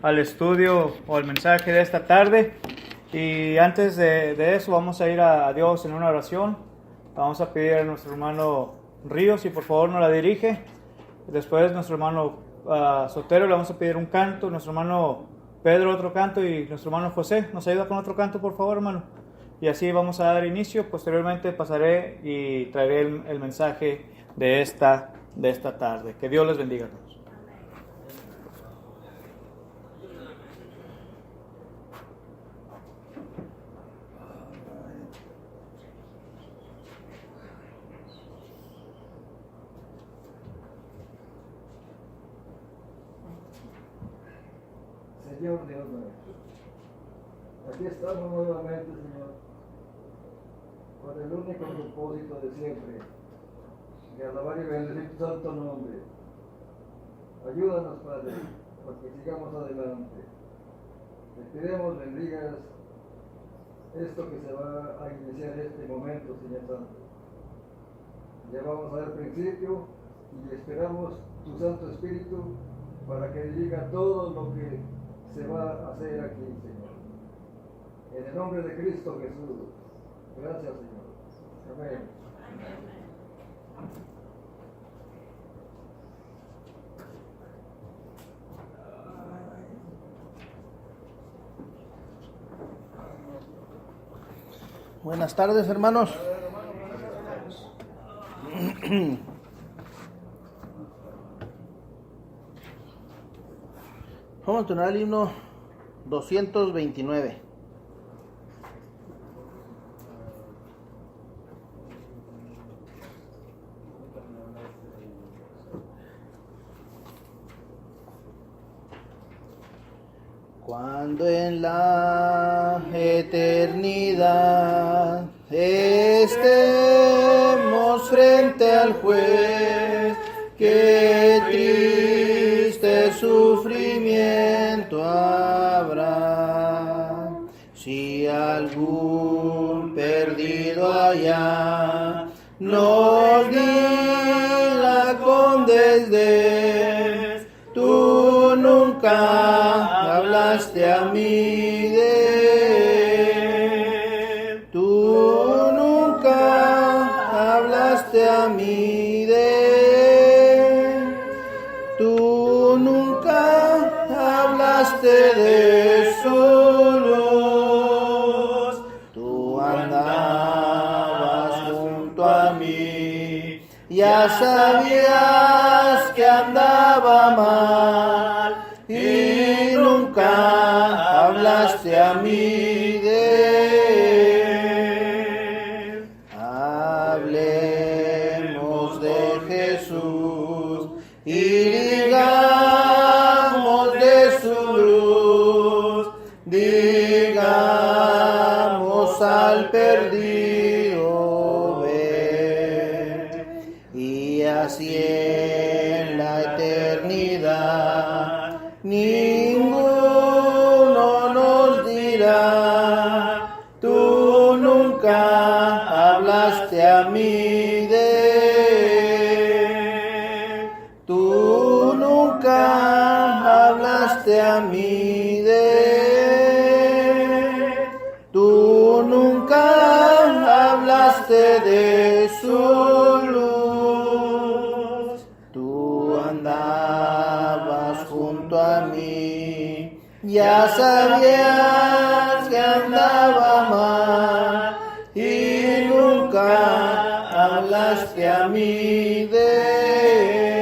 al estudio o al mensaje de esta tarde. Y antes de eso vamos a ir a Dios en una oración. Vamos a pedir a nuestro hermano Ríos si por favor nos la dirige. Después nuestro hermano Sotero le vamos a pedir un canto, nuestro hermano Pedro otro canto y nuestro hermano José nos ayuda con otro canto, por favor, hermano. Y así vamos a dar inicio. Posteriormente pasaré y traeré el mensaje de esta tarde. Que Dios les bendiga a todos. Señor Dios nuestro, aquí estamos nuevamente, Señor, con el único propósito de siempre, de alabar y bendecir tu santo nombre. Ayúdanos, Padre, porque sigamos adelante. Te pedimos bendigas esto que se va a iniciar este momento, Señor Santo. Ya vamos a dar principio y esperamos tu Santo Espíritu para que diga todo lo que se va a hacer aquí, Señor. En el nombre de Cristo Jesús. Gracias, Señor. Amén. Buenas tardes, hermanos. Vamos a entonar el himno 229. Cuando en la eternidad estemos frente al juez, qué triste sufrimiento habrá, si algún perdido allá nos diga con desdén, tú nunca hablaste a mí de él, tú nunca hablaste a mí de él, tú nunca hablaste de su luz, tú andabas junto a mí, ya sabías que andaba mal y nunca hablaste a mí de él. Hablemos de Jesús y digamos de su luz, digamos al perdido ven, y así en la eternidad ninguno nos dirá, tú nunca hablaste a mí de él, tú nunca hablaste a mí de él, tú nunca hablaste de su luz, tú andabas junto a mí, ya sabías que andaba mal y nunca hablaste a mí de él.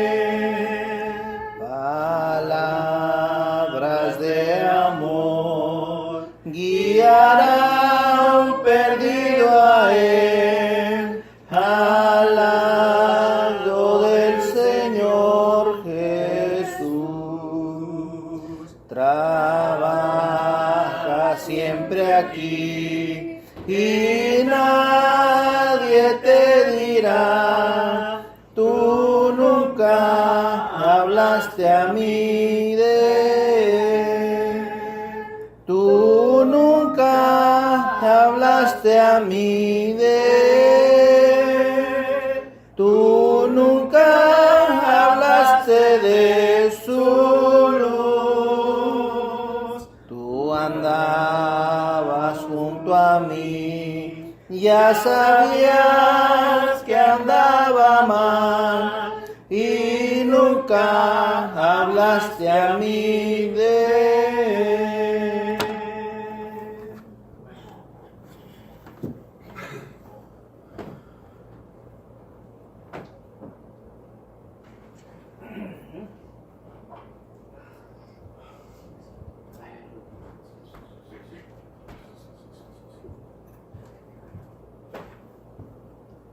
Palabras de amor guiarán un perdido a él, al lado del Señor Jesús. Trabaja siempre aquí y nadie te dirá, tú nunca hablaste a mí de él, tú nunca hablaste a mí de él, tú nunca hablaste de su luz. andabas junto a mí, ya sabías que andaba mal y nunca hablaste a mí de él.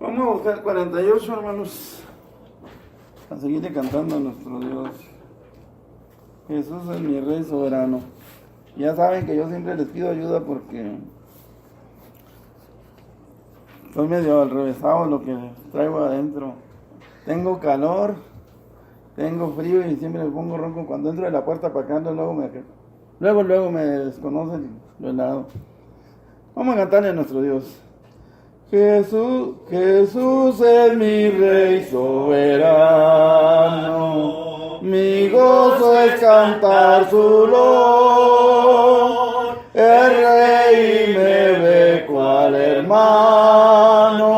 Vamos a buscar 48, hermanos, a seguirle cantando a nuestro Dios. Jesús es mi Rey soberano. Ya saben que yo siempre les pido ayuda porque estoy medio alrevesado lo que traigo adentro. Tengo calor, tengo frío y siempre me pongo ronco. Cuando entro de la puerta para acá, luego me desconocen lo helado. Vamos a cantarle a nuestro Dios. Jesús es mi Rey soberano, mi gozo es cantar su loor. El Rey me ve cual hermano,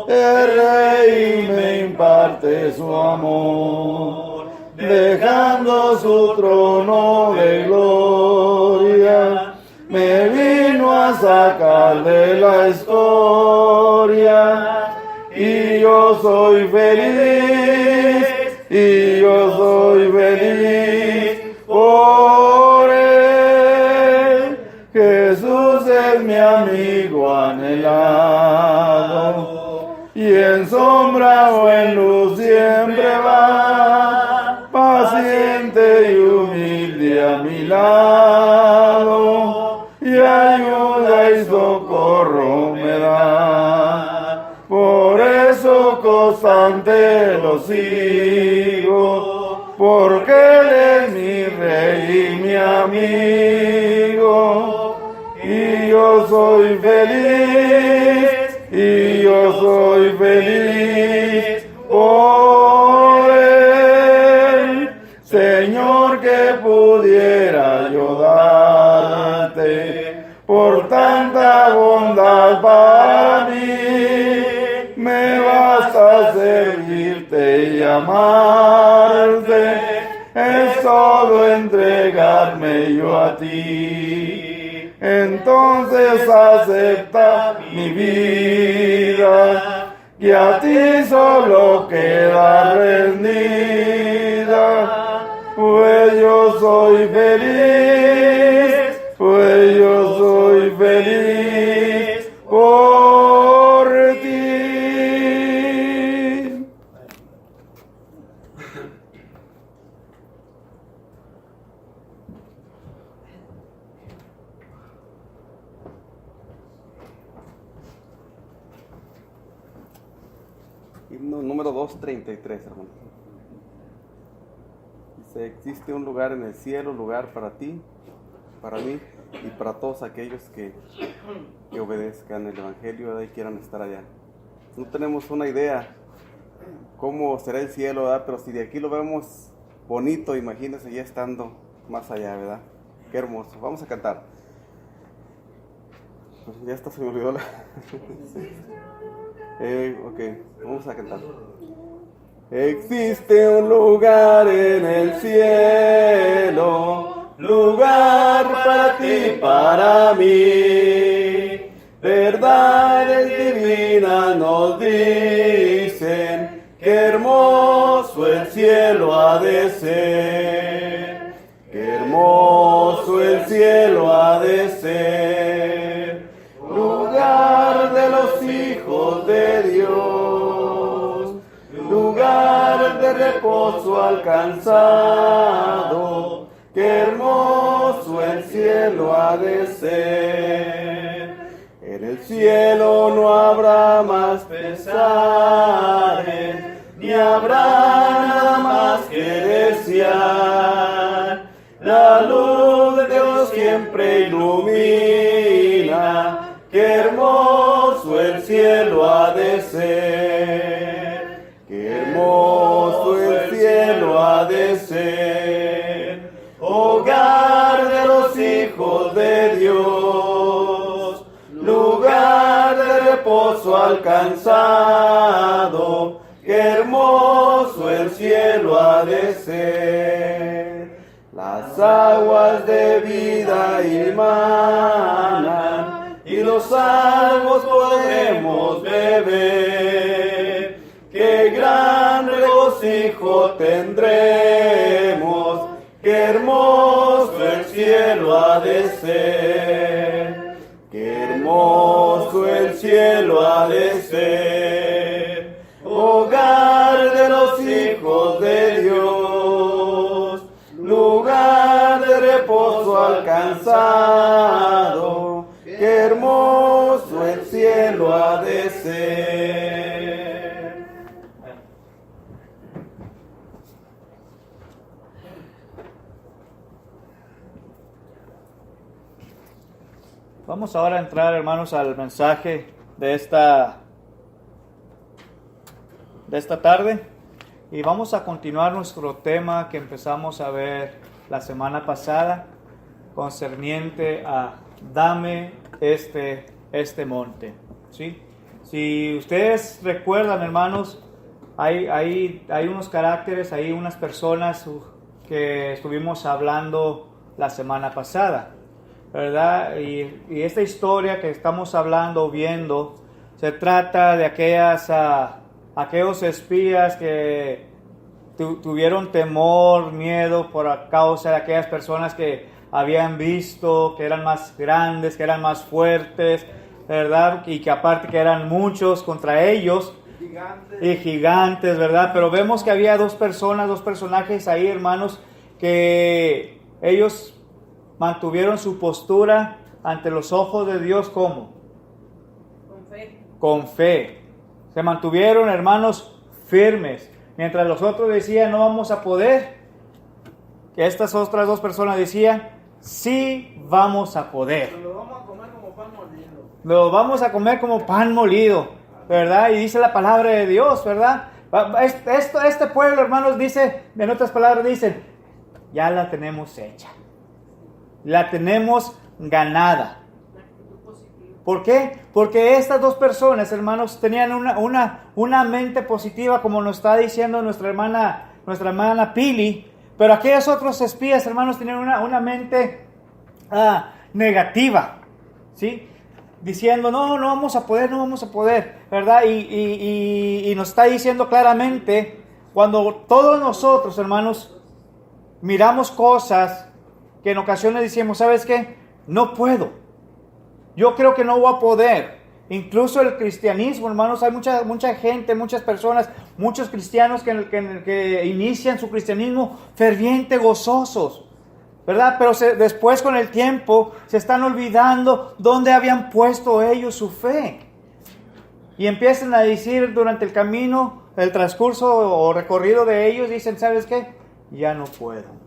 el Rey me imparte su amor, dejando su trono de gloria. Me vino a sacar de la historia y yo soy feliz, y yo soy feliz por él. Jesús es mi amigo anhelado y en sombra o en luz siempre va, paciente y humilde a mi lado. Y ayuda y socorro me da, por eso constante lo sigo, porque Él es mi Rey y mi amigo, y yo soy feliz, y yo soy feliz por Él. Señor, que pudiera yo darte por tanta bondad para mí, me basta servirte y amarte, es todo entregarme yo a ti. Entonces acepta mi vida, que a ti solo queda rendida, pues yo soy feliz, pues yo soy feliz por ti. Himno número 233, hermano. Dice: existe un lugar en el cielo, lugar para ti, para mí y para todos aquellos que obedezcan el Evangelio y quieran estar allá. No tenemos una idea cómo será el cielo, ¿verdad? Pero si de aquí lo vemos bonito, imagínense ya estando más allá, ¿verdad? Qué hermoso. Vamos a cantar. Pues ya está, se me olvidó la... ok, vamos a cantar. Existe un lugar en el cielo, lugar para ti, para mí. Verdades divinas nos dicen qué hermoso el cielo ha de ser. Qué hermoso el cielo ha de ser. Lugar de los hijos de Dios, lugar de reposo alcanzado, qué hermoso el cielo ha de ser. En el cielo no habrá más pesares, ni habrá nada más que desear. La luz de Dios siempre ilumina, qué hermoso el cielo ha de ser. Qué hermoso el cielo ha de ser. Hogar de los hijos de alcanzado, qué hermoso el cielo ha de ser. Las aguas de vida manan y los salvos podremos beber. Qué gran regocijo tendremos, qué hermoso el cielo ha de ser. Qué hermoso el cielo ha de ser, hogar de los hijos de Dios, lugar de reposo alcanzado, qué hermoso el cielo ha de ser. Vamos ahora a entrar, hermanos, al mensaje de esta tarde y vamos a continuar nuestro tema que empezamos a ver la semana pasada concerniente a dame este monte, ¿sí? Si ustedes recuerdan, hermanos, hay unos caracteres, hay unas personas que estuvimos hablando la semana pasada, ¿verdad? Y esta historia que estamos hablando, viendo, se trata de aquellos espías que tuvieron temor, miedo por causa de aquellas personas que habían visto que eran más grandes, que eran más fuertes, ¿verdad? Y que aparte que eran muchos contra ellos. Gigantes, ¿verdad? Pero vemos que había dos personajes ahí, hermanos, que ellos mantuvieron su postura ante los ojos de Dios, ¿cómo? Con fe. Con fe. Se mantuvieron, hermanos, firmes. Mientras los otros decían, no vamos a poder, que estas otras dos personas decían, sí vamos a poder. Lo vamos a comer como pan molido. Lo vamos a comer como pan molido, ¿verdad? Y dice la palabra de Dios, ¿verdad? Este pueblo, hermanos, dice, en otras palabras, dicen, ya la tenemos hecha. La tenemos ganada. ¿Por qué? Porque estas dos personas, hermanos, tenían una mente positiva, como nos está diciendo nuestra hermana Pili, pero aquellos otros espías, hermanos, tenían una mente negativa, ¿sí? Diciendo, no vamos a poder, ¿verdad? Y nos está diciendo claramente, cuando todos nosotros, hermanos, miramos cosas que en ocasiones decimos, ¿sabes qué? No puedo. Yo creo que no voy a poder. Incluso el cristianismo, hermanos, hay mucha gente, muchas personas, muchos cristianos que inician su cristianismo ferviente, gozosos, ¿verdad? Pero después con el tiempo se están olvidando dónde habían puesto ellos su fe. Y empiezan a decir durante el camino, el transcurso o recorrido de ellos, dicen, ¿sabes qué? Ya no puedo.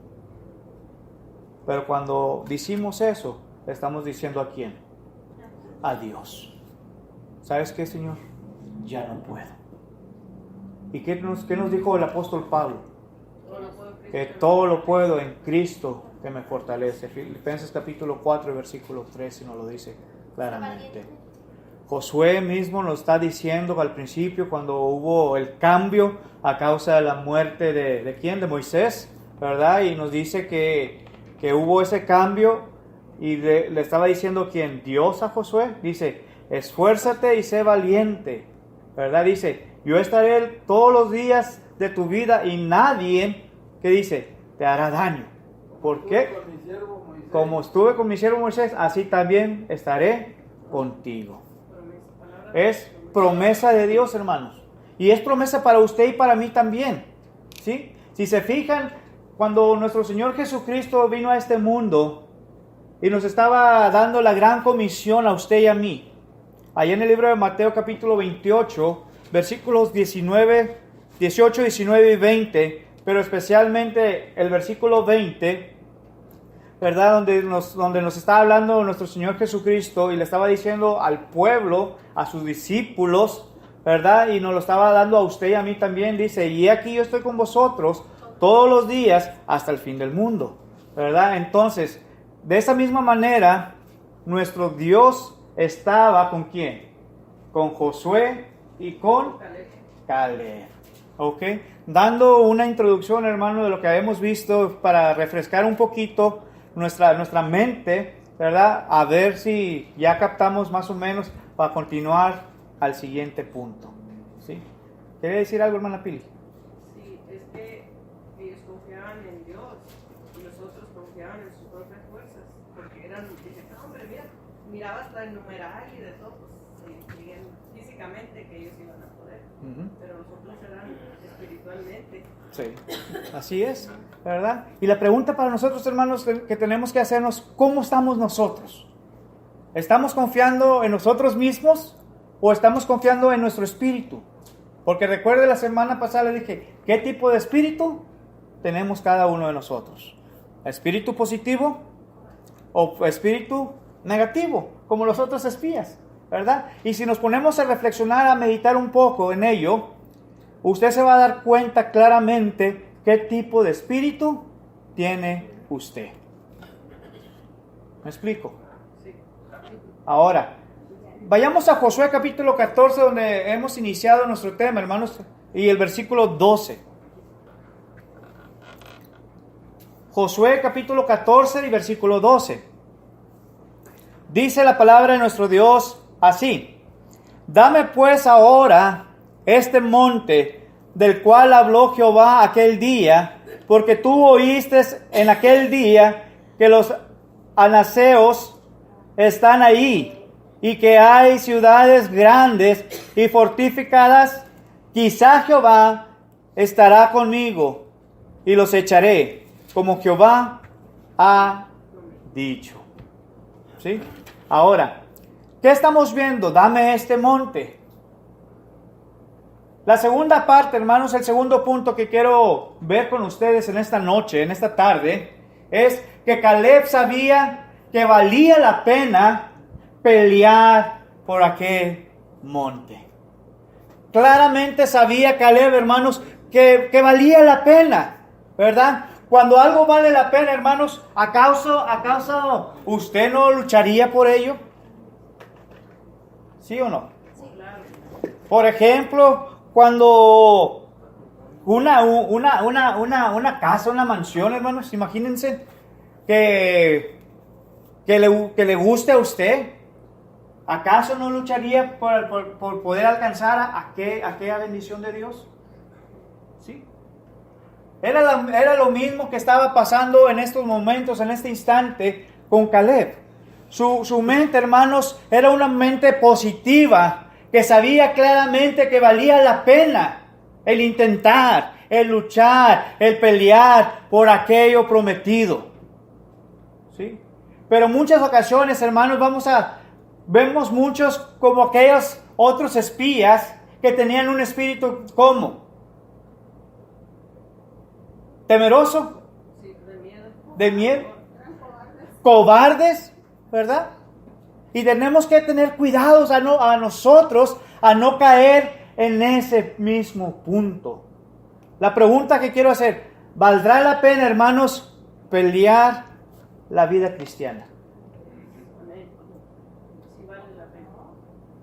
Pero cuando decimos eso, le estamos diciendo ¿a quién? A Dios. ¿Sabes qué, Señor? Ya no puedo. ¿Y qué nos dijo el apóstol Pablo? Que todo lo puedo en Cristo que me fortalece. Filipenses capítulo 4, versículo 13 nos lo dice claramente. Josué mismo nos está diciendo al principio, cuando hubo el cambio a causa de la muerte de ¿quién? De Moisés, ¿verdad? Y nos dice que hubo ese cambio y le estaba diciendo ¿quién? Dios a Josué. Dice, esfuérzate y sé valiente, ¿verdad? Dice, yo estaré todos los días de tu vida y nadie, ¿qué dice? Te hará daño. ¿Por qué? Como estuve con mi siervo Moisés, así también estaré contigo. Es promesa de Dios, hermanos. Y es promesa para usted y para mí también, ¿sí? Si se fijan, cuando nuestro Señor Jesucristo vino a este mundo y nos estaba dando la gran comisión a usted y a mí, allá en el libro de Mateo capítulo 28, versículos 18, 19 y 20, pero especialmente el versículo 20, ¿verdad? Donde nos está hablando nuestro Señor Jesucristo y le estaba diciendo al pueblo, a sus discípulos, ¿verdad? Y nos lo estaba dando a usted y a mí también. Dice, y aquí yo estoy con vosotros todos los días hasta el fin del mundo, ¿verdad? Entonces, de esa misma manera, nuestro Dios estaba ¿con quién? con Josué y con Caleb. ¿Ok? Dando una introducción, hermano, de lo que habíamos visto para refrescar un poquito nuestra mente, ¿verdad? A ver si ya captamos más o menos para continuar al siguiente punto. ¿Sí? ¿Quiere decir algo, hermana Pili? Sí, es que ellos confiaban en Dios y los otros confiaban en sus propias fuerzas, porque eran, dicen, no, hombre, miraba hasta el numeral y de todo, pues creían físicamente que ellos iban a poder, pero los otros eran espiritualmente. Sí, así es, ¿verdad? Y la pregunta para nosotros, hermanos, que tenemos que hacernos, ¿cómo estamos nosotros? ¿Estamos confiando en nosotros mismos o estamos confiando en nuestro espíritu? Porque recuerde, la semana pasada le dije, ¿qué tipo de espíritu tenemos cada uno de nosotros? ¿Espíritu positivo o espíritu negativo, como los otros espías, ¿verdad? Y si nos ponemos a reflexionar, a meditar un poco en ello, usted se va a dar cuenta claramente qué tipo de espíritu tiene usted. ¿Me explico? Ahora, vayamos a Josué capítulo 14, donde hemos iniciado nuestro tema, hermanos, y el versículo 12. Josué capítulo 14 y versículo 12. Dice la palabra de nuestro Dios así: Dame pues ahora este monte del cual habló Jehová aquel día, porque tú oíste en aquel día que los anaseos están ahí, y que hay ciudades grandes y fortificadas. Quizá Jehová estará conmigo y los echaré, como Jehová ha dicho. ¿Sí? Ahora, ¿qué estamos viendo? Dame este monte. La segunda parte, hermanos, el segundo punto que quiero ver con ustedes en esta noche, en esta tarde, es que Caleb sabía que valía la pena pelear por aquel monte. Claramente sabía Caleb, hermanos, que valía la pena, ¿verdad? Cuando algo vale la pena, hermanos, ¿acaso usted no lucharía por ello? ¿Sí o no? Por ejemplo, cuando una casa, una mansión, hermanos, imagínense que le guste a usted, ¿acaso no lucharía por poder alcanzar aquella bendición de Dios? ¿Sí? Era lo mismo que estaba pasando en estos momentos, en este instante, con Caleb. Su mente, hermanos, era una mente positiva, que sabía claramente que valía la pena el intentar, el luchar, el pelear por aquello prometido. ¿Sí? Pero en muchas ocasiones, hermanos, vemos muchos como aquellos otros espías que tenían un espíritu ¿cómo? Temeroso, de miedo, cobardes, ¿verdad? Y tenemos que tener cuidados a nosotros a no caer en ese mismo punto. La pregunta que quiero hacer, ¿valdrá la pena, hermanos, pelear la vida cristiana?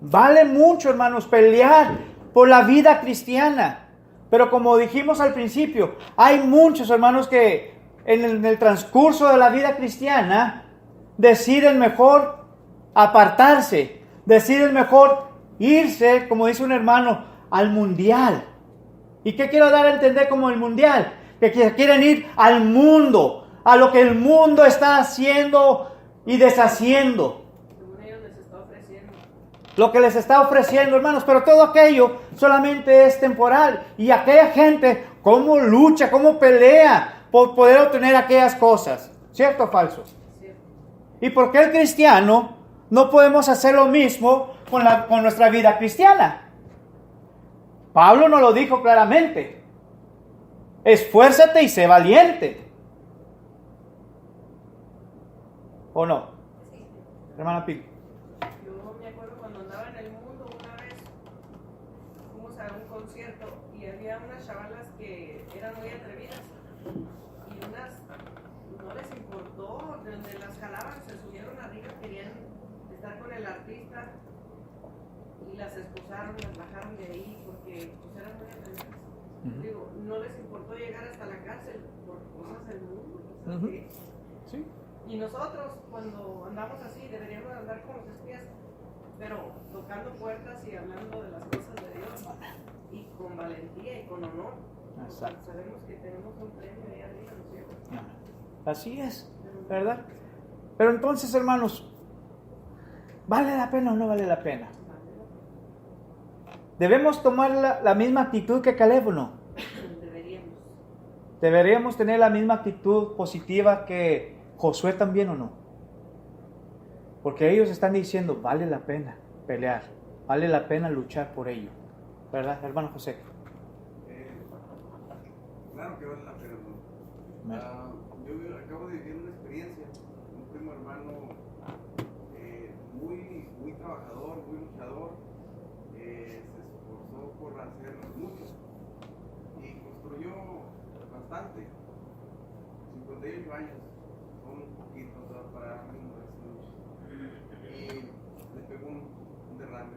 Vale mucho, hermanos, pelear por la vida cristiana. Pero como dijimos al principio, hay muchos, hermanos, que en el transcurso de la vida cristiana deciden mejor apartarse, deciden mejor irse, como dice un hermano, al mundial. ¿Y qué quiero dar a entender como el mundial? Que quieren ir al mundo, a lo que el mundo está haciendo y deshaciendo. Lo que les está ofreciendo, hermanos, pero todo aquello solamente es temporal. Y aquella gente, ¿cómo lucha, cómo pelea por poder obtener aquellas cosas? ¿Cierto o falso? ¿Y por qué el cristiano no podemos hacer lo mismo con nuestra vida cristiana? Pablo nos lo dijo claramente. Esfuérzate y sé valiente. ¿O no? Hermana Pili. Yo me acuerdo cuando andaba en el mundo, una vez fuimos a un concierto y había unas chavalas que eran muy atrevidas y unas no les importó, de donde las jalaban se subieron arriba, querían estar con el artista y las expulsaron, las bajaron de ahí porque pues, eran muy atrevidas. Digo, no les importó llegar hasta la cárcel por cosas del mundo. ¿Sabes qué? Sí. Y nosotros, cuando andamos así, deberíamos andar como los espías, pero tocando puertas y hablando de las cosas de Dios, y con valentía y con honor. Exacto. Sabemos que tenemos un premio ahí arriba, ¿no es cierto? Así es, ¿verdad? Pero entonces, hermanos, ¿vale la pena o no vale la pena? ¿Debemos tomar la misma actitud que Caleb o no? Deberíamos. ¿Deberíamos tener la misma actitud positiva que Josué también o no? Porque ellos están diciendo, vale la pena pelear, vale la pena luchar por ello. ¿Verdad, hermano José? Claro que vale la pena, ¿no? Yo acabo de vivir una experiencia, un primo hermano muy trabajador, muy luchador, se esforzó por hacer mucho y construyó bastante, 58 años, son un poquito para mí, no es mucho, y le pegó un derrame,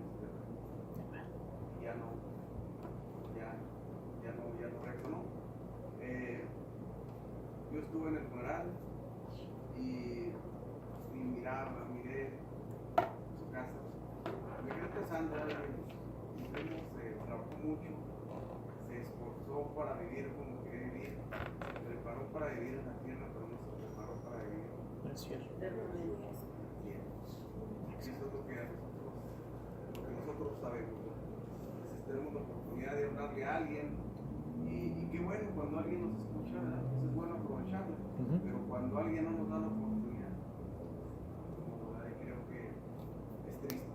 y ya no reaccionó. Yo estuve en el funeral y miré su casa. Me quedé pensando, mi primo se trabajó mucho, se esforzó para vivir como quería vivir, se preparó para vivir en la tierra, pero no se preparó para vivir. Es cierto. Bien. Eso es lo que nosotros sabemos. Entonces tenemos la oportunidad de hablarle a alguien y qué bueno cuando alguien nos escucha, ¿verdad? Pues es bueno aprovecharlo. Pero cuando alguien no nos da la oportunidad, creo que es triste.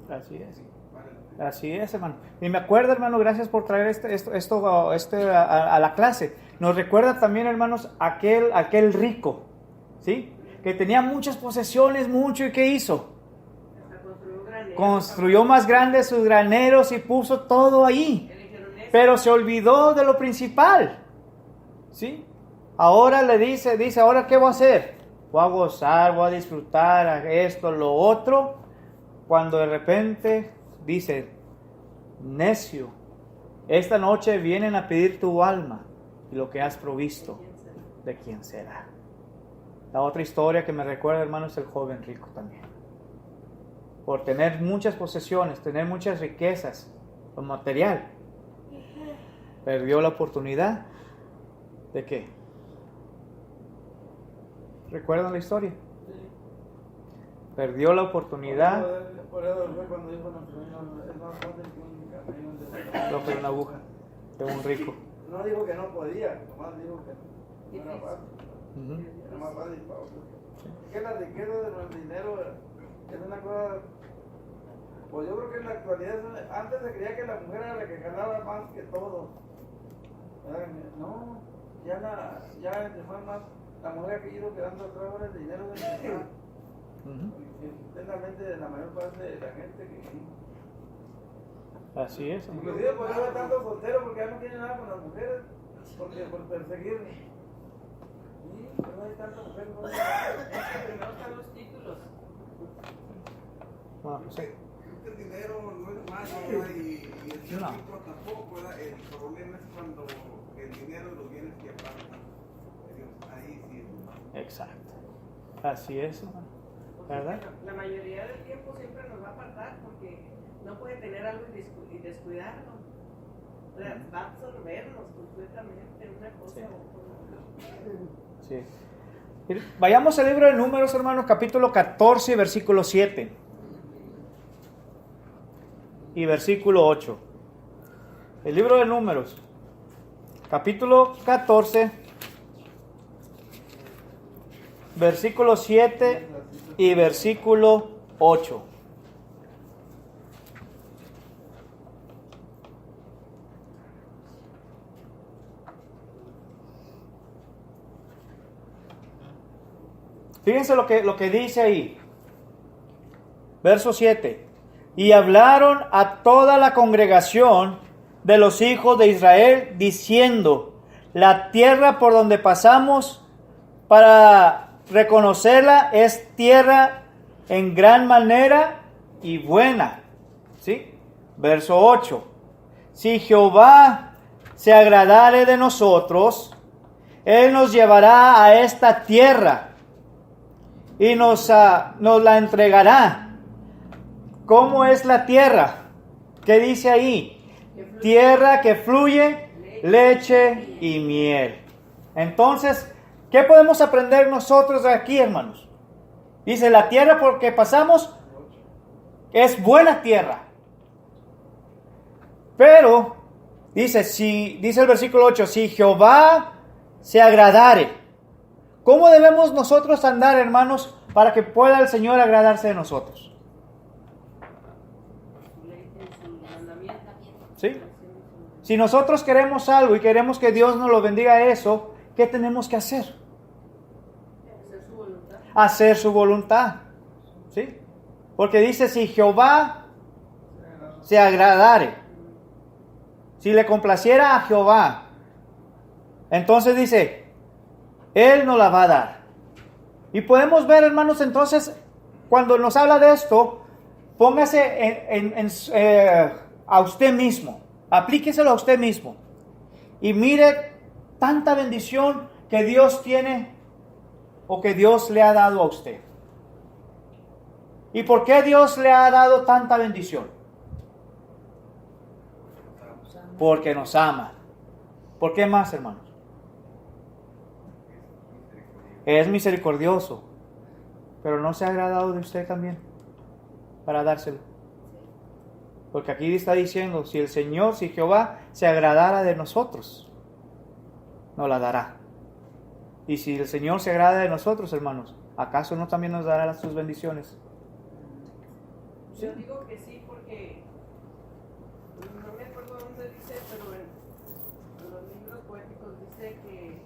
Así es. Sí, vale la pena. Así es, hermano. Y me acuerda, hermano, gracias por traer esto a la clase. Nos recuerda también, hermanos, aquel rico, ¿sí? Que tenía muchas posesiones, mucho, ¿y qué hizo? Hasta construyó graneros. Construyó más grandes sus graneros y puso todo ahí. Pero se olvidó de lo principal, ¿sí? Ahora le dice, ¿ahora qué voy a hacer? Voy a gozar, voy a disfrutar, a esto, lo otro. Cuando de repente dice, necio, esta noche vienen a pedir tu alma y lo que has provisto, ¿de quién será? La otra historia que me recuerda, hermano, es el joven rico también. Por tener muchas posesiones, tener muchas riquezas, lo material, perdió la oportunidad de qué. ¿Recuerdan la historia? Perdió la oportunidad. Por eso fue cuando dijo nuestro Señor, es más fácil que un camello de Lo que una aguja de un rico. No dijo que no podía, nomás dijo que no era fácil. Era más fácil para otros. Que la riqueza de nuestro dinero es una cosa. Pues yo creo que en la actualidad, antes se creía que la mujer era la que ganaba más que todo. No, ya entre más, la mujer ha ido quedando atrás ahora el dinero de la mujer. Es la mente de la mayor parte de la gente que. Así es. Inclusive por eso tanto soltero, porque ya no tiene nada con las mujeres, porque por perseguir. Sí, pero no hay tanta mujer. Primero están los títulos. Bueno, pues, Creo que el dinero no es malo, ¿verdad? Y el ser rico tampoco, ¿verdad? El problema es cuando el dinero y los bienes que apartan de Dios. Ahí sí. exacto. Así es, ¿verdad? La mayoría del tiempo siempre nos va a apartar porque no puede tener algo y descuidarlo. O sea, va a absorbernos completamente una cosa o otra. Sí. Vayamos al libro de Números, hermanos, capítulo 14, versículo 7 y versículo 8. El libro de Números, capítulo 14, versículo 7 y versículo 8. Fíjense lo que dice ahí. Verso 7. Y hablaron a toda la congregación de los hijos de Israel, diciendo: la tierra por donde pasamos para reconocerla es tierra en gran manera y buena. ¿Sí? Verso 8. Si Jehová se agradare de nosotros, Él nos llevará a esta tierra y nos la entregará. ¿Cómo es la tierra? ¿Qué dice ahí? Tierra que fluye leche y miel. Entonces, ¿qué podemos aprender nosotros de aquí, hermanos? Dice, la tierra por que pasamos es buena tierra. Pero, dice el versículo 8, si Jehová se agradare. ¿Cómo debemos nosotros andar, hermanos, para que pueda el Señor agradarse de nosotros? ¿Sí? Si nosotros queremos algo y queremos que Dios nos lo bendiga eso, ¿qué tenemos que hacer? Hacer su voluntad. ¿Sí? Porque dice, si Jehová se agradare, si le complaciera a Jehová, entonces dice, Él nos la va a dar. Y podemos ver, hermanos, entonces, cuando nos habla de esto, póngase a usted mismo, aplíqueselo a usted mismo y mire tanta bendición que Dios tiene o que Dios le ha dado a usted. ¿Y por qué Dios le ha dado tanta bendición? Porque nos ama. ¿Por qué más, hermanos? Es misericordioso, pero no se ha agradado de usted también para dárselo. Porque aquí está diciendo, si el Señor, si Jehová se agradara de nosotros, nos la dará. Y si el Señor se agrada de nosotros, hermanos, ¿acaso no también nos dará sus bendiciones? Yo digo que sí, porque no me acuerdo dónde dice, pero en los libros poéticos dice que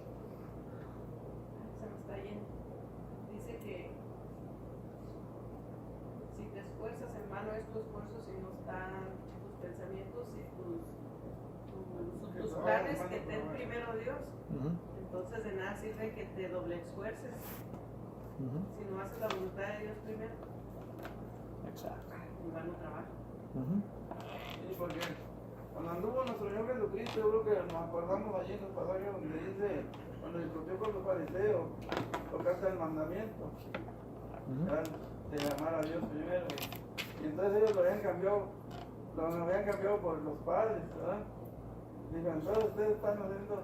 se me está yendo. Dice que si te esfuerzas, hermano, es tu esfuerzo, si no están tus pensamientos y tus planes que estén primero Dios. Entonces de nada sirve que te doble esfuerces si no haces la voluntad de Dios primero. Exacto. Igual no trabaja. Sí, porque cuando anduvo nuestro Señor Jesucristo, yo creo que nos acordamos allí en el pasaje donde dice, cuando discutió con los fariseos, tocaste el mandamiento, de llamar a Dios primero. Y entonces ellos lo habían cambiado por los padres, ¿verdad? Dijo, entonces ustedes están haciendo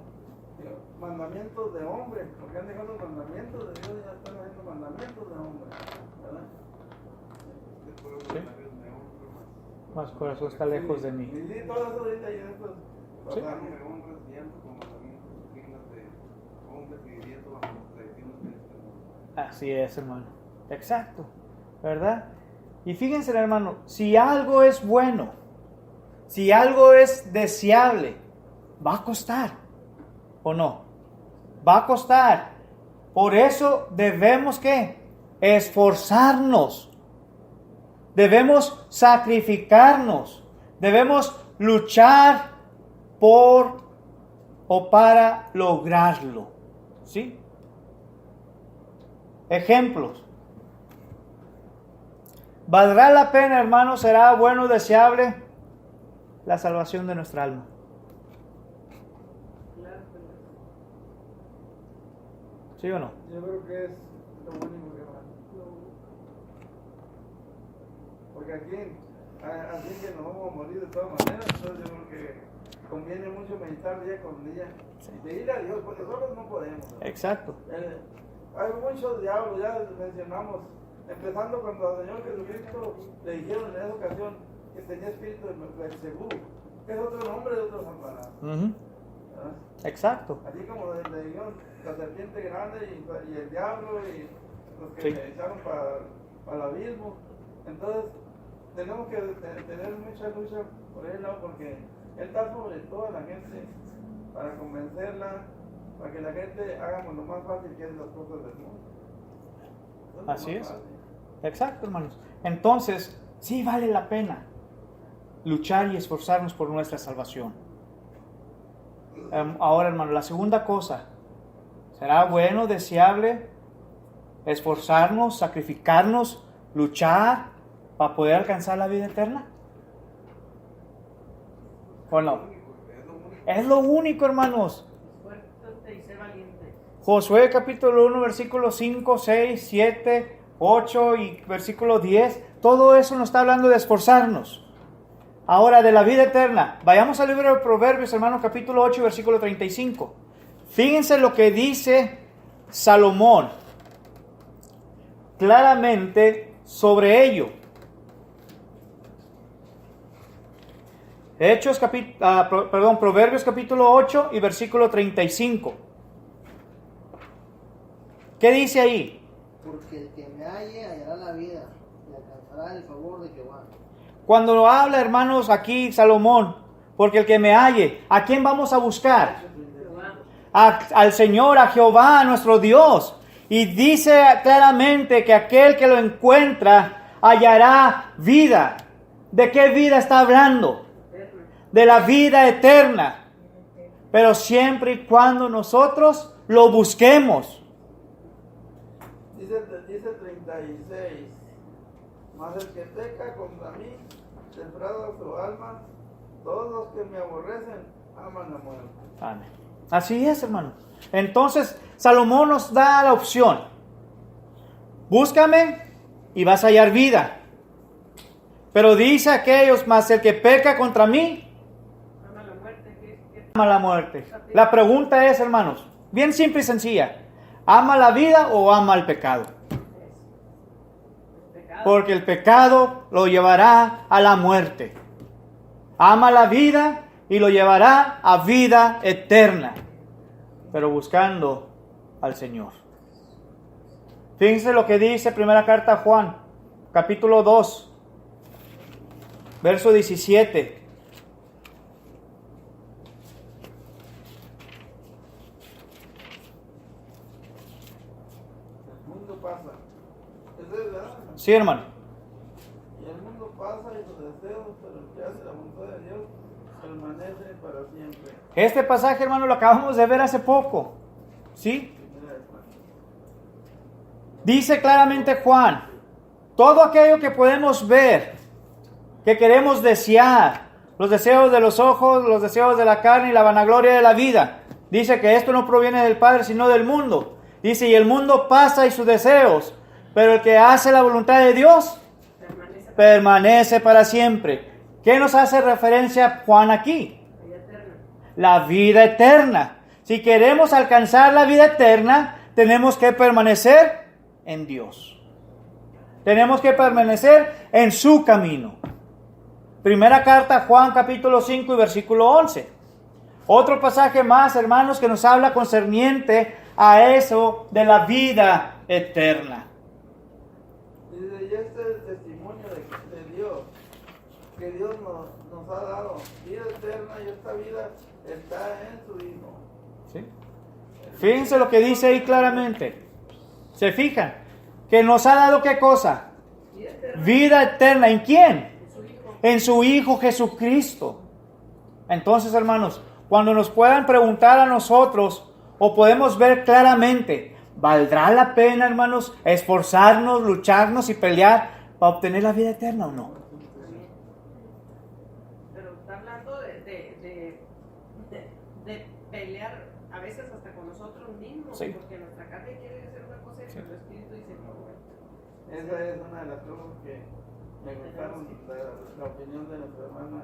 mandamientos de hombre, porque han dejado los mandamientos de Dios y ya están haciendo mandamientos de hombre, ¿verdad? ¿Sí? Más corazón está lejos de mí. Y sí, todo eso ahorita hay en estos ¿Sí? pasajes. Así es, hermano. Exacto. ¿Verdad? Y fíjense, hermano, si algo es bueno, si algo es deseable, va a costar. ¿O no? Va a costar. Por eso debemos, ¿qué? Esforzarnos. Debemos sacrificarnos. Debemos luchar por o para lograrlo. ¿Sí? Ejemplos. ¿Valdrá la pena, hermano? ¿Será bueno, deseable la salvación de nuestra alma? ¿Sí o no? Yo creo que es lo único que va. Porque aquí, así que nos vamos a morir de todas maneras, entonces yo creo que conviene mucho meditar día con día. Sí. Pedir a Dios, porque solos no podemos. Exacto. Hay muchos diablos, ya mencionamos, empezando cuando al Señor Jesucristo le dijeron en esa ocasión que tenía espíritu de Beelzebú, que es otro nombre de otro Satanás. Exacto. Así como le dijeron la serpiente grande y el diablo y los que Sí. le echaron para el abismo. Entonces, tenemos que tener mucha lucha por él, ¿no? Porque él está sobre toda la gente para convencerla, para que la gente hagamos lo más fácil que es las cosas del mundo. Así es. Exacto, hermanos. Entonces, sí vale la pena luchar y esforzarnos por nuestra salvación. Ahora, hermano, la segunda cosa, ¿será bueno, deseable esforzarnos, sacrificarnos, luchar para poder alcanzar la vida eterna? ¿O no? Es lo único, hermanos. Fuerte y sé valiente. Josué capítulo 1, versículos 5, 6, 7, 8 y versículo 10. Todo eso nos está hablando de esforzarnos. Ahora, de la vida eterna. Vayamos al libro de Proverbios, hermanos, capítulo 8, versículo 35. Fíjense lo que dice Salomón claramente sobre ello. Proverbios capítulo 8 y versículo 35. ¿Qué dice ahí? Porque el que me halle hallará la vida y alcanzará el favor de Jehová. Cuando habla, hermanos, aquí Salomón, porque el que me halle, ¿a quién vamos a buscar? Al Señor, a Jehová, a nuestro Dios. Y dice claramente que aquel que lo encuentra hallará vida. ¿De qué vida está hablando? De la vida eterna. Pero siempre y cuando nosotros lo busquemos. Dice 36, mas el que peca contra mí, defrauda su alma, todos los que me aborrecen aman la muerte. Amén. Así es, hermano. Entonces, Salomón nos da la opción. Búscame y vas a hallar vida. Pero dice aquellos, mas el que peca contra mí, Ama la muerte. ama la muerte. La pregunta es, hermanos, bien simple y sencilla. ¿Ama la vida o ama el pecado? Porque el pecado lo llevará a la muerte. Ama la vida y lo llevará a vida eterna. Pero buscando al Señor. Fíjense lo que dice primera carta a Juan, capítulo 2, verso 17. El mundo pasa. ¿Es verdad? Sí, hermano. Y el mundo pasa y sus deseos, pero el que hace la voluntad de Dios permanece para siempre. Este pasaje, hermano, lo acabamos de ver hace poco. ¿Sí? Primera de Juan. Dice claramente Juan, todo aquello que podemos ver, que queremos desear, los deseos de los ojos, los deseos de la carne y la vanagloria de la vida. Dice que esto no proviene del Padre, sino del mundo. Dice, y el mundo pasa y sus deseos, pero el que hace la voluntad de Dios permanece para siempre. ¿Qué nos hace referencia Juan aquí? La vida eterna. Si queremos alcanzar la vida eterna, tenemos que permanecer en Dios. Tenemos que permanecer en su camino. Primera carta a Juan capítulo 5 y versículo 11. Otro pasaje más, hermanos, que nos habla concerniente a eso de la vida eterna. Dice, y este es el testimonio de Dios, que Dios nos ha dado vida eterna y esta vida está en su Hijo. ¿Sí? Fíjense lo que dice ahí claramente. ¿Se fijan? Que nos ha dado ¿qué cosa? Vida eterna. ¿En quién? En su Hijo Jesucristo. Entonces, hermanos, cuando nos puedan preguntar a nosotros, o podemos ver claramente, ¿valdrá la pena, hermanos, esforzarnos, lucharnos y pelear para obtener la vida eterna o no? Pero está hablando de pelear a veces hasta con nosotros mismos, Sí. porque nuestra carne quiere hacer una cosa y nuestro espíritu dice no. Esa es una de las cosas que me gustaron, la opinión de nuestra hermana,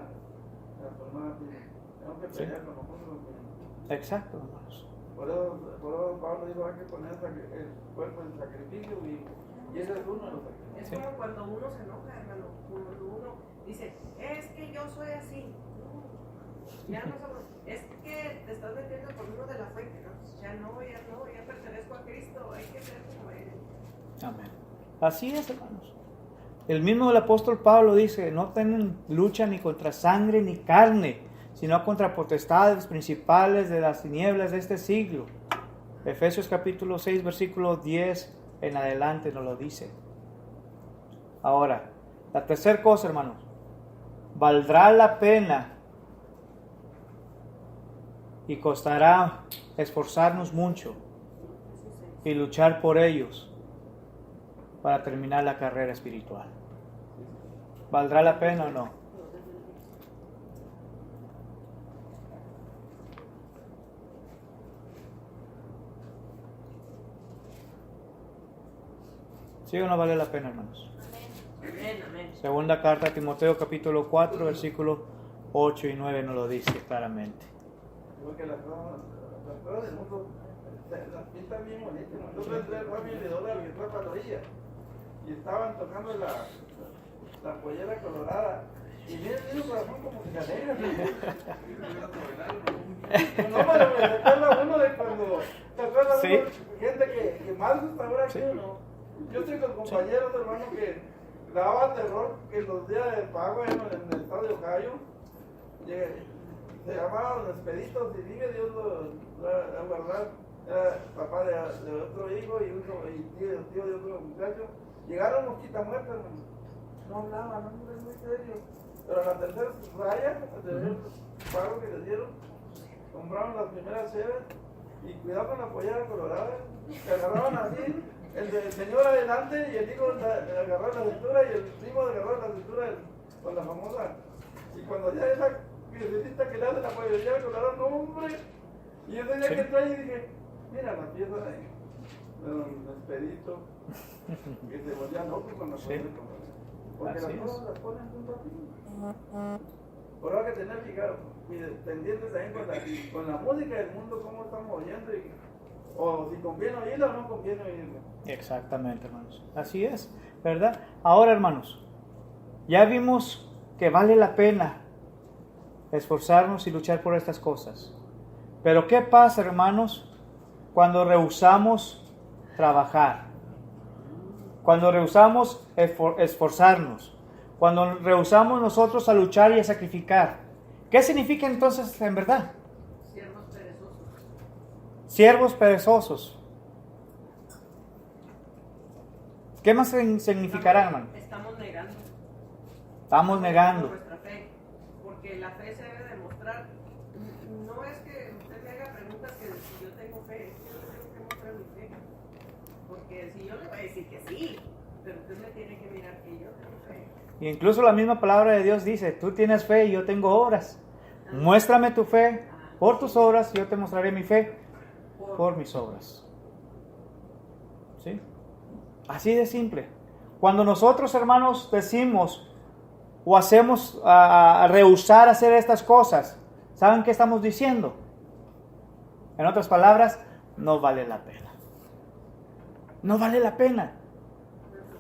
tengo que pelear con nosotros mismos. Exacto, hermanos. Por eso Pablo dijo, hay que poner el cuerpo en sacrificio vivo. Y ese es uno de los sacrificios. Es como cuando uno se enoja, hermano, cuando uno dice, es que yo soy así. No, ya no somos, es que te estás metiendo con uno de la fuente, ¿no? Ya pertenezco a Cristo, hay que ser como Él. Amén. Así es, hermanos. El mismo el apóstol Pablo dice, no tienen lucha ni contra sangre ni carne, sino contra potestades principales de las tinieblas de este siglo. Efesios capítulo 6, versículo 10 en adelante nos lo dice. Ahora, la tercera cosa, hermanos, valdrá la pena y costará esforzarnos mucho y luchar por ellos para terminar la carrera espiritual. ¿Valdrá la pena o no? ¿Sí o no vale la pena, hermanos? Amén, amén. Segunda carta a Timoteo, capítulo 4, versículos 8 y 9 nos lo dice claramente. Porque las cosas del mundo las pintan bien bonitas. Nosotros entré al Family Dollar y entré a Patrulla y estaban tocando la pollera colorada. Y miren, el corazón como que se alegra. No, pero me recuerda uno de cuando te acuerdas Sí. gente que más gusta ahora que uno. Yo estoy con compañeros, hermano, que daba terror que los días de pago en el estado de Ohio se llamaban los Expeditos y dime Dios lo a guardar. Era papá de otro hijo y tío de otro muchacho. Llegaron los quitamuertos, hermano. No hablaban, no es muy serio. Pero a la tercera raya, al tercer pago que les dieron, compraron las primeras cheves y cuidado con la pollera colorada. Se agarraban así, el señor adelante y el hijo le agarró la cintura y el primo le agarró la cintura con la famosa. Y cuando ya esa piececita que le hace la pollera colorada, no hombre. Y ese día que entré y dije, mira la pieza de don Expedito, que se volvía loco con la pollera colorada. Porque Así las es. cosas las ponen un ratito. Por eso hay que tener fijaros, pendientes también con la música del mundo, cómo estamos oyendo, o si conviene oírla o no conviene oírla. Exactamente, hermanos. Así es, ¿verdad? Ahora, hermanos, ya vimos que vale la pena esforzarnos y luchar por estas cosas. Pero ¿qué pasa, hermanos, cuando rehusamos trabajar? Cuando rehusamos esforzarnos, cuando rehusamos nosotros a luchar y a sacrificar. ¿Qué significa entonces en verdad? Siervos perezosos. Siervos perezosos. ¿Qué más significará, hermano? Estamos negando. Estamos negando. Nuestra fe. Porque la fe se debe demostrar. No es que usted me haga preguntas que si yo tengo fe, es que yo le tengo que mostrar mi fe. Porque si yo le voy a decir que sí, pero usted me tiene que mirar que yo tengo fe. Y incluso la misma palabra de Dios dice, tú tienes fe y yo tengo obras. Muéstrame tu fe por tus obras y yo te mostraré mi fe por mis obras. ¿Sí? Así de simple. Cuando nosotros, hermanos, decimos o hacemos a rehusar hacer estas cosas, ¿saben qué estamos diciendo? En otras palabras, no vale la pena. No vale la pena.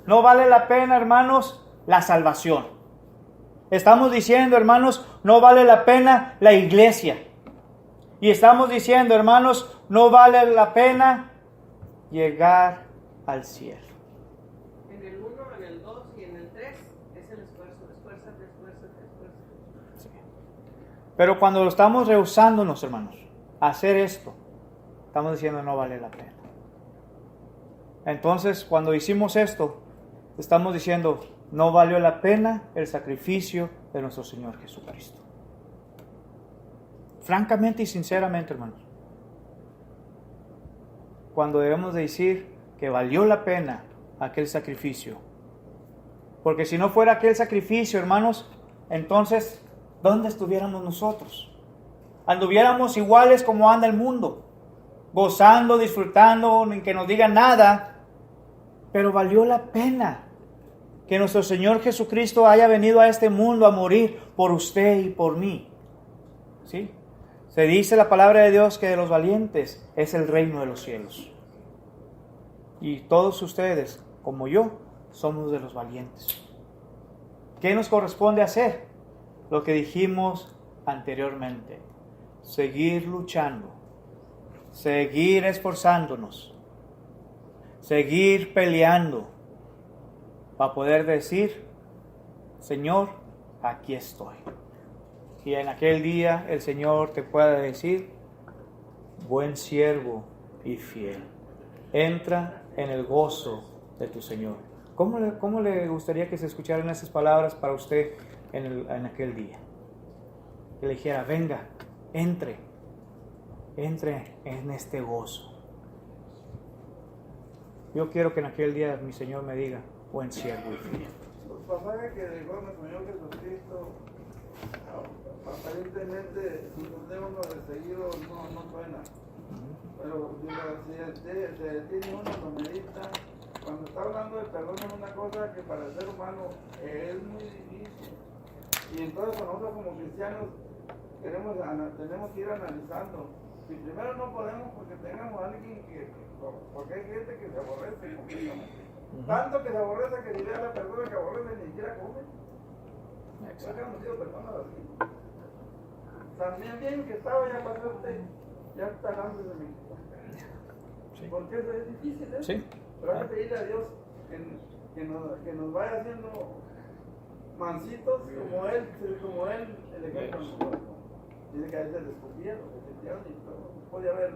No vale la pena, hermanos, la salvación. Estamos diciendo, hermanos, no vale la pena la iglesia. Y estamos diciendo, hermanos, no vale la pena llegar al cielo. En el 1, en el 2 y en el 3 es el esfuerzo. Sí. Pero cuando estamos rehusándonos, hermanos, a hacer esto, estamos diciendo no vale la pena. Entonces, cuando hicimos esto, estamos diciendo no valió la pena el sacrificio de nuestro Señor Jesucristo. Francamente y sinceramente, hermanos, cuando debemos de decir que valió la pena aquel sacrificio. Porque si no fuera aquel sacrificio, hermanos, entonces, ¿dónde estuviéramos nosotros? Anduviéramos iguales como anda el mundo, gozando, disfrutando, sin que nos digan nada, pero valió la pena que nuestro Señor Jesucristo haya venido a este mundo a morir por usted y por mí. ¿Sí? Se dice la palabra de Dios que de los valientes es el reino de los cielos. Y todos ustedes, como yo, somos de los valientes. ¿Qué nos corresponde hacer? Lo que dijimos anteriormente. Seguir luchando. Seguir esforzándonos. Seguir peleando. Para poder decir, Señor, aquí estoy. Y en aquel día el Señor te pueda decir, buen siervo y fiel. Entra en el gozo de tu Señor. ¿Cómo le gustaría que se escucharan esas palabras para usted en aquel día? Que le dijera, venga, entre en este gozo. Yo quiero que en aquel día mi Señor me diga, buen siervo y fiel. pasaje que dejó nuestro Señor Jesucristo, aparentemente, si nos debemos de seguido, no suena. Pero digo, si se detiene uno, lo medita. Cuando está hablando de perdón es una cosa que para el ser humano es muy difícil. Y entonces nosotros como cristianos tenemos que ir analizando. Si primero no podemos porque tengamos a alguien porque hay gente que se aborrece completamente. Tanto que se aborrece que si ve a la persona que aborrece ni siquiera come. Exacto. Hemos sido personas así. También bien que estaba ya pasaste, ya está hablando de mí. Sí. Porque eso es difícil, ¿eh? Sí. Pero hay que pedirle a Dios que nos vaya haciendo mansitos como Él el ejemplo. Dice que a veces les escupía lo que sentían y todo. Podía ver,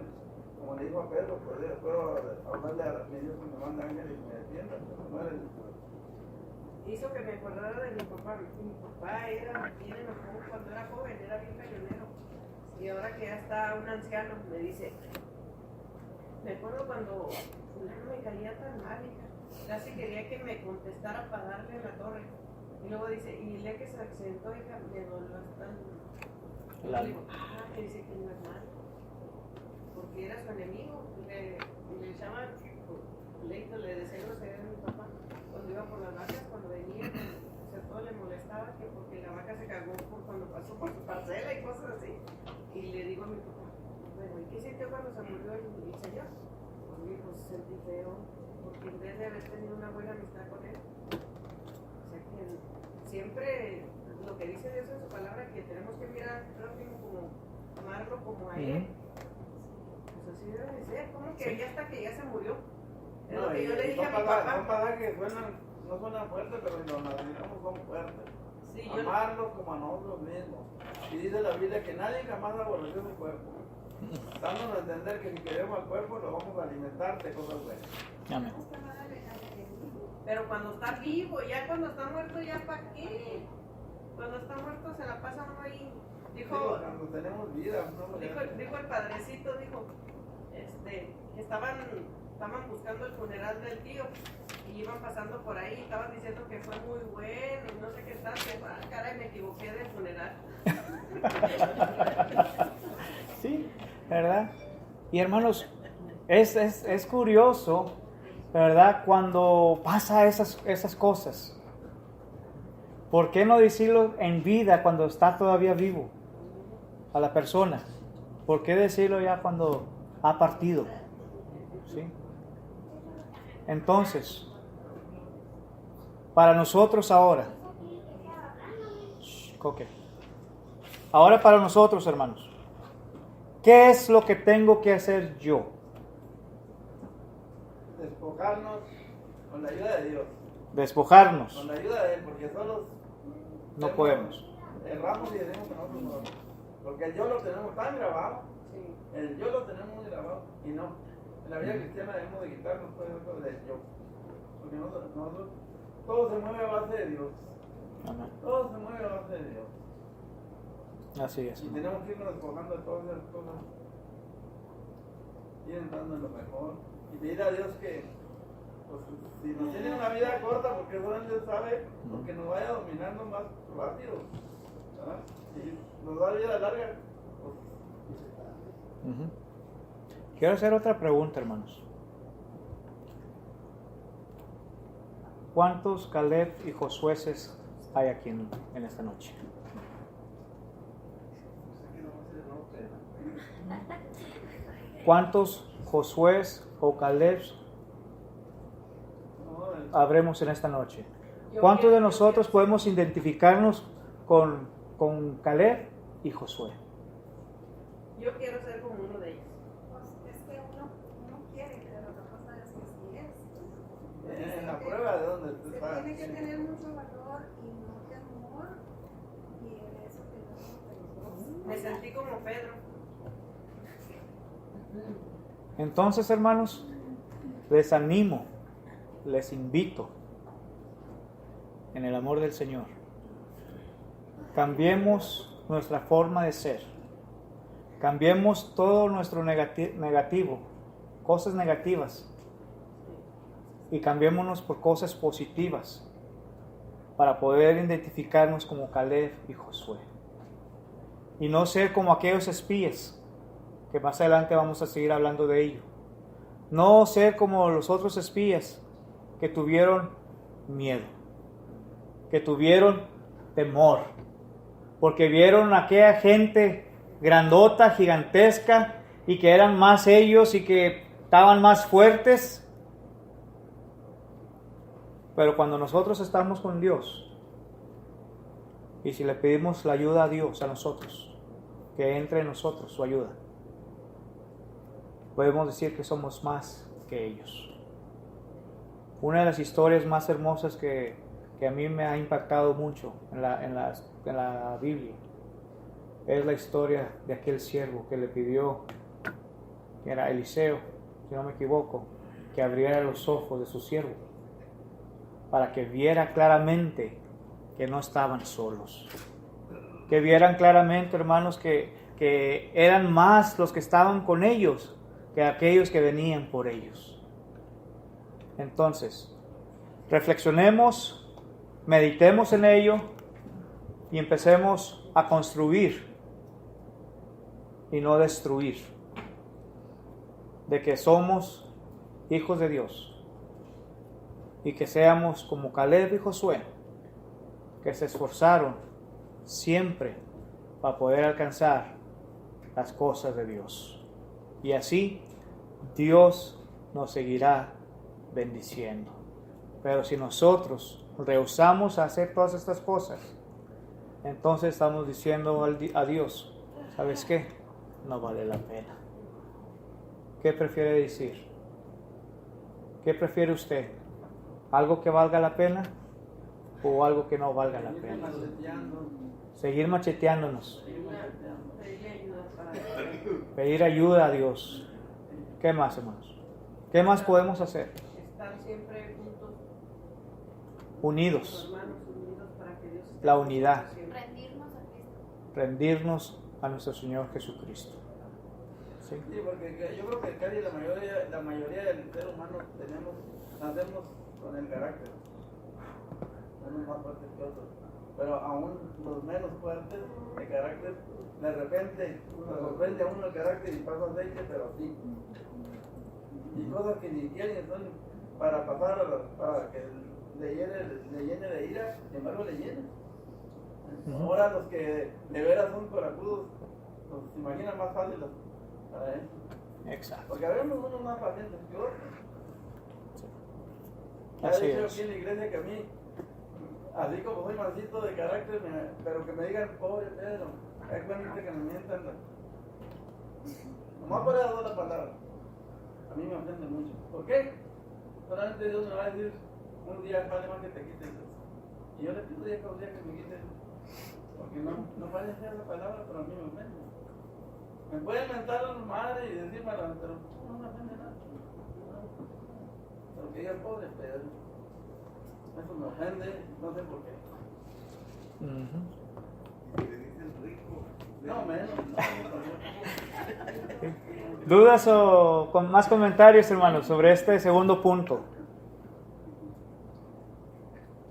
como le dijo a Pedro, puedo hablarle a mi Dios que me manda ángeles y me defienda, pero no era el hizo que me acordara de mi papá. Mi papá era bien enojado cuando era joven, era bien cañonero. Y ahora que ya está un anciano, me dice, me acuerdo cuando fulano me caía tan mal, hija. Casi quería que me contestara para darle en la torre. Y luego dice, y el día que se accidentó, hija, me dolió bastante. Y le digo, que dice que no es malo. Porque era su enemigo. Le echaban pleito, le decían grosería a mi papá. Cuando iba por las vacas, cuando venía, todo le molestaba que porque la vaca se cagó cuando pasó por su parcela y cosas así. Y le digo a mi papá, bueno, ¿y qué sintió cuando se murió el señor? Pues me dijo, sentí feo, porque en vez de haber tenido una buena amistad con él, o sea que siempre lo que dice Dios en su palabra, que tenemos que mirar al prójimo como, amarlo como a él. Pues así debe de ser, como que ya hasta que ya se murió. Es lo que yo le dije a mi papá. Son palabras que no suenan fuertes, pero cuando las digamos son fuertes. Sí, amarlos como a nosotros mismos. Y dice la Biblia que nadie jamás aborreció su cuerpo, dándonos a entender que si queremos al cuerpo lo vamos a alimentar de cosas buenas. Amén. Pero cuando está vivo, ya cuando está muerto, ¿ya para qué? Cuando está muerto se la pasa uno ahí. Dijo, cuando tenemos vida, no dijo el padrecito, que estaban buscando el funeral del tío y iban pasando por ahí y estaban diciendo que fue muy bueno y no sé qué tal, caray, me equivoqué del funeral. Sí, ¿verdad? Y hermanos, es curioso, ¿verdad? Cuando pasa esas cosas. ¿Por qué no decirlo en vida cuando está todavía vivo a la persona? ¿Por qué decirlo ya cuando ha partido? ¿Sí? Entonces, para nosotros ahora, ahora para nosotros, hermanos, ¿qué es lo que tengo que hacer yo? Despojarnos con la ayuda de Dios. Despojarnos. Con la ayuda de Él, porque solos no podemos. Erramos y decimos que nosotros no. Porque el yo lo tenemos tan grabado, el yo lo tenemos muy grabado, y no. En la vida cristiana debemos de quitarnos todo eso del yo. Porque nosotros, todo se mueve a base de Dios. Amén. Todo se mueve a base de Dios. Así es. Y tenemos que irnos despojando de todas esas cosas. Ir entrando en lo mejor. Y pedir a Dios que, pues, si nos tiene una vida corta, porque eso Él sabe, porque nos vaya dominando más rápido. ¿Verdad? Si nos da vida larga, pues. Quiero hacer otra pregunta, hermanos. ¿Cuántos Caleb y Josué hay aquí en esta noche? ¿Cuántos Josué o Caleb habremos en esta noche? ¿Cuántos de nosotros podemos identificarnos con Caleb y Josué? Yo quiero ser como uno de ellos. Pues es que uno quiere, pero la cosa es que sí es. En la prueba de dónde tú estás. Tiene que tener mucho valor y mucho amor, y en eso tenemos. Me sentí como Pedro. Entonces, hermanos, les animo, les invito, en el amor del Señor, cambiemos nuestra forma de ser, cambiemos todo nuestro negativo, cosas negativas, y cambiémonos por cosas positivas, para poder identificarnos como Caleb y Josué. Y no ser como aquellos espías, que más adelante vamos a seguir hablando de ello. No ser como los otros espías que tuvieron miedo, que tuvieron temor, porque vieron a aquella gente grandota, gigantesca, y que eran más ellos y que estaban más fuertes. Pero cuando nosotros estamos con Dios, y si le pedimos la ayuda a Dios, a nosotros, que entre en nosotros su ayuda, podemos decir que somos más que ellos. Una de las historias más hermosas que a mí me ha impactado mucho en la Biblia es la historia de aquel siervo que le pidió, que era Eliseo, si no me equivoco, que abriera los ojos de su siervo para que viera claramente que no estaban solos, que vieran claramente, hermanos, que eran más los que estaban con ellos que aquellos que venían por ellos. Entonces, reflexionemos, meditemos en ello y empecemos a construir y no destruir, de que somos hijos de Dios y que seamos como Caleb y Josué, que se esforzaron siempre para poder alcanzar las cosas de Dios. Y así Dios nos seguirá bendiciendo. Pero si nosotros rehusamos a hacer todas estas cosas, entonces estamos diciendo a Dios, ¿sabes qué? No vale la pena. ¿Qué prefiere decir? ¿Qué prefiere usted? ¿Algo que valga la pena o algo que no valga la pena? Seguir macheteándonos. Pedir ayuda a Dios. ¿Qué más, hermanos? ¿Qué más podemos hacer? Estar siempre juntos, Unidos. hermanos unidos, para que Dios esté La unidad. siempre. Rendirnos a Cristo. Rendirnos a nuestro Señor Jesucristo. ¿Sí? Sí, porque yo creo que casi la mayoría del ser humano nacemos con el carácter. Unos más fuertes que otros. Pero aún los menos fuertes de carácter, de repente se sorprende a uno el carácter y pasa aceite, pero sí. Y cosas que ni quieren son para para que le llene de ira, sin embargo le llena. Ahora los que de veras son corajudos, los imaginan más fácil para eso. Exacto. Porque habemos unos más pacientes que otros. Así Ya he dicho es. aquí en la iglesia que a mí, así como soy mansito de carácter, pero que me digan pobre Pedro, es bueno que me mientan. Nomás por esas dos palabras. A mí me ofende mucho. ¿Por qué? Solamente Dios me va a decir un día vale más que te quite eso. Y yo le pido día con día que me quite eso. Porque no vale ser esa palabra, pero a mí me ofende. Me pueden mentar a mi madre y decírmelo, pero no me ofende nada. Pero que diga pobre Pedro. Eso me ofende, no sé por qué. No, menos. ¿Dudas o con más comentarios, hermanos, sobre este segundo punto?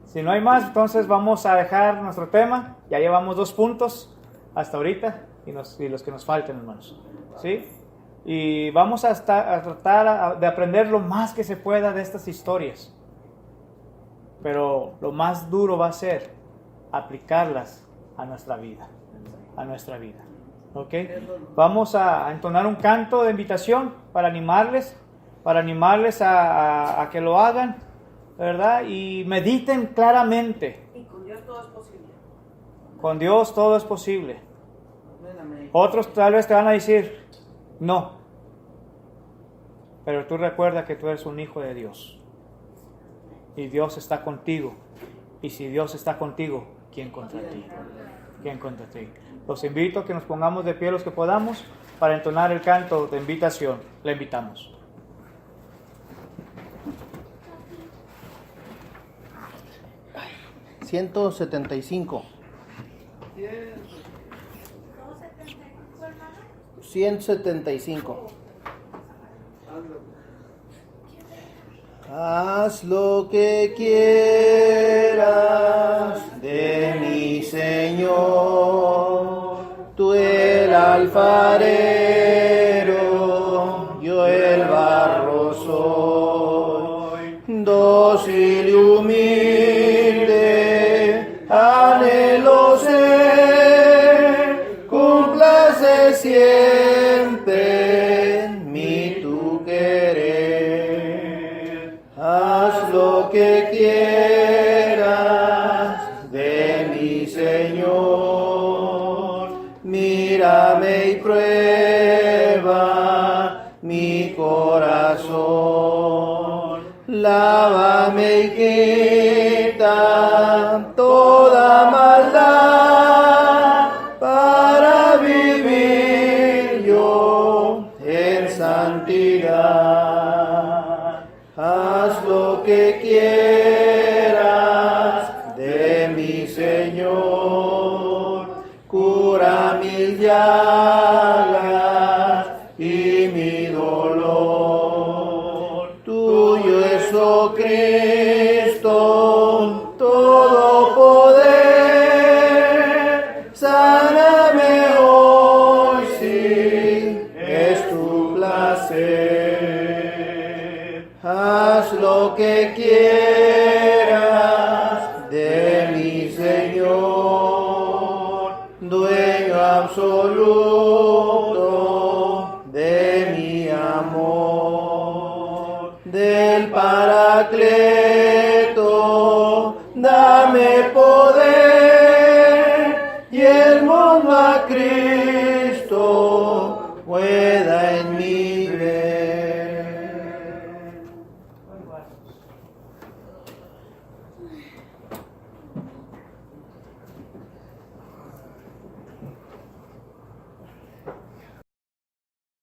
Si no hay más, entonces vamos a dejar nuestro tema. Ya llevamos 2 puntos hasta ahorita y los que nos falten, hermanos. ¿Sí? Y vamos a tratar de aprender lo más que se pueda de estas historias. Pero lo más duro va a ser aplicarlas a nuestra vida. A nuestra vida. ¿Ok? Vamos a entonar un canto de invitación para animarles a que lo hagan, ¿verdad? Y mediten claramente. Y con Dios todo es posible. Con Dios todo es posible. Otros tal vez te van a decir, no. Pero tú recuerda que tú eres un hijo de Dios. Y Dios está contigo. Y si Dios está contigo, ¿quién contra ti? ¿Quién contra ti? Los invito a que nos pongamos de pie los que podamos para entonar el canto de invitación. Le invitamos. $175. 175. Haz lo que quieras de mi Señor. Tú el alfarero, yo el barro soy. Dócil y humilde, anhelo ser, cúmplase siempre en mi tu querer. Haz lo que quieras de mi Señor. Mírame y prueba mi corazón. Lávame y quita toda maldad para vivir yo en santidad. Haz lo que quieras de mi Señor. Cura mis llagas y mi dolor. Tuyo es, oh Cristo, todo poder. Sáname hoy si es tu placer. Haz lo que quieras de mi Señor, dueño absoluto